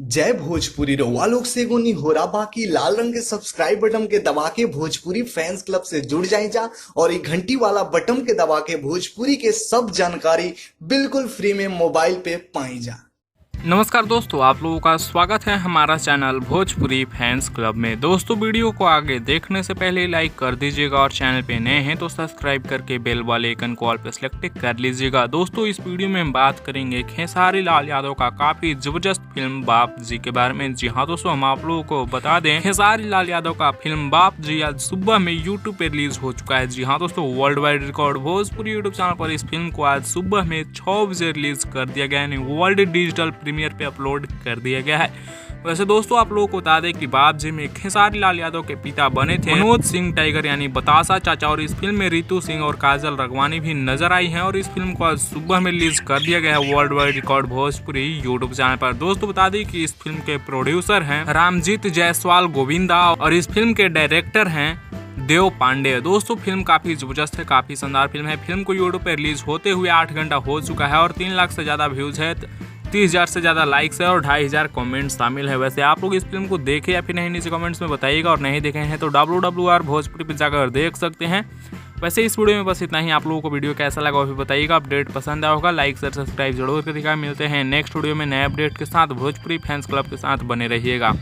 जय भोजपुरी रउआ लोग से एगो निहोरा बाकी लाल रंग के सब्सक्राइब बटन के दबा के भोजपुरी फैंस क्लब से जुड़ जाए जा और ये घंटी वाला बटन के दबा के भोजपुरी के सब जानकारी बिल्कुल फ्री में मोबाइल पे पाई जा। नमस्कार दोस्तों, आप लोगों का स्वागत है हमारा चैनल भोजपुरी फैंस क्लब में। दोस्तों, वीडियो को आगे देखने से पहले लाइक कर दीजिएगा और चैनल पे नए हैं तो सब्सक्राइब करके बेल वाले आइकन को ऑल पे सेलेक्ट कर लीजिएगा। दोस्तों, इस वीडियो में हम बात करेंगे खेसारी लाल यादव का काफी जबरदस्त फिल्म बाप जी के बारे में। जी हाँ दोस्तों, हम आप लोगों को बता दें खेसारी लाल यादव का फिल्म बाप जी आज सुबह में यूट्यूब पे रिलीज हो चुका है। जी हाँ दोस्तों, world wide record Bhojpuri YouTube channel पर इस फिल्म को आज सुबह में 6 बजे रिलीज कर दिया गया है, वर्ल्ड डिजिटल प्रीमियर पे अपलोड कर दिया गया है। वैसे दोस्तों, आप लोगों को बता दें कि बाप जी में खेसारी लाल यादव के पिता बने थे मनोज सिंह टाइगर यानी बतासा चाचा, और इस फिल्म में रितु सिंह और काजल रगवानी भी नजर आई हैं। और इस फिल्म को आज सुबह में रिलीज कर दिया गया है world wide record Bhojpuri YouTube channel पर। दोस्तों, बता दें कि इस फिल्म के प्रोड्यूसर हैं रामजीत जायसवाल गोविंदा और इस फिल्म के डायरेक्टर हैं देव पांडे। दोस्तों, फिल्म काफी जबरदस्त है, काफी शानदार फिल्म है। फिल्म को यूट्यूब पर रिलीज होते हुए 8 घंटा हो चुका है और 3 लाख से ज्यादा व्यूज है, 30,000 से ज़्यादा लाइक्स है और 2,500 कमेंट्स शामिल है। वैसे आप लोग इस फिल्म को देखे या फिर नहीं, नीचे कमेंट्स में बताइएगा, और नहीं देखे हैं तो www भोजपुरी पे जाकर देख सकते हैं। वैसे इस वीडियो में बस इतना ही। आप लोगों को वीडियो कैसा लगा वो भी बताइएगा। अपडेट पसंद आया होगा लाइक शेयर सब्सक्राइब जरूर करिएगा। मिलते हैं नेक्स्ट वीडियो में नए अपडेट के साथ। भोजपुरी फैंस क्लब के साथ बने रहिएगा।